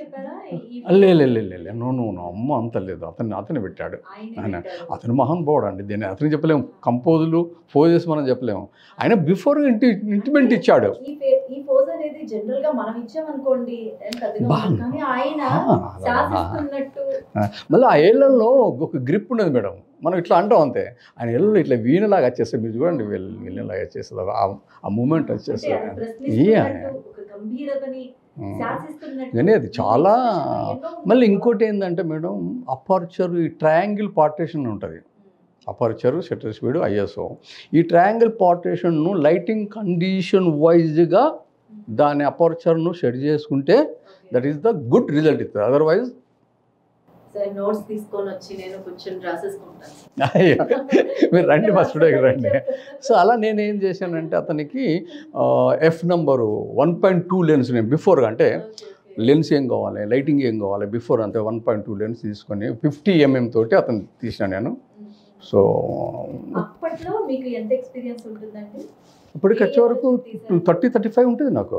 చెప్పారా నో అమ్మ అంత లేదు, అతను పెట్టాడు. అతను మహానుభావుడు అండి, దీన్ని అతను చెప్పలేము. కంపోజులు పోజెస్ మనం చెప్పలేము. ఆయన బిఫోర్ ఇంటిమెంట్ ఇచ్చాడు. ఈ పోజ్ అనేది జనరల్ గా మనం ఇచ్చామనుకోండి కానీ ఆయన శాసిస్తున్నట్టు. మళ్ళీ ఆ ఏళ్లలో ఒక గ్రిప్ ఉన్నది మేడం, మనం ఇట్లా అంటాం అంతే. ఆయన ఏళ్ళలో ఇట్లా వీణలాగా వచ్చేస్తుంది, మీరు చూడండి వీణలాగా వచ్చేస్తుంది, ఆ మూమెంట్ వచ్చేస్తుంది. కానీ అది చాలా. మళ్ళీ ఇంకోటి ఏంటంటే మేడం, అపర్చర్ ఈ ట్రయాంగిల్ పార్టేషన్ ఉంటుంది. Aperture, shutter speed, ISO. ఈ ట్రయాంగిల్ పార్టేషన్ను లైటింగ్ కండిషన్ వైజ్గా దాని అపర్చర్ను సెట్ చేసుకుంటే that is the good result ఇస్తుంది. అదర్వైజ్ నోట్స్ తీసుకొని వచ్చి నేను కూర్చొని రాసేసుకుంటాను. మీరు రండి, మా స్టూడియోకి రండి. సో అలా నేను ఏం చేశానంటే అతనికి ఎఫ్ నంబరు 1.2 లెన్స్, నేను బిఫోర్గా అంటే లెన్స్ ఏం కావాలి, లైటింగ్ ఏం కావాలి, బిఫోర్ అంతే 1.2 లెన్స్ తీసుకొని 50 mm తోటి అతను తీసినా నేను. సో అప్పట్లో మీకు ఎంత ఎక్స్పీరియన్స్ ఉంటుందండి? ఇప్పటికి వచ్చే వరకు 30-35 ఉంటుంది నాకు.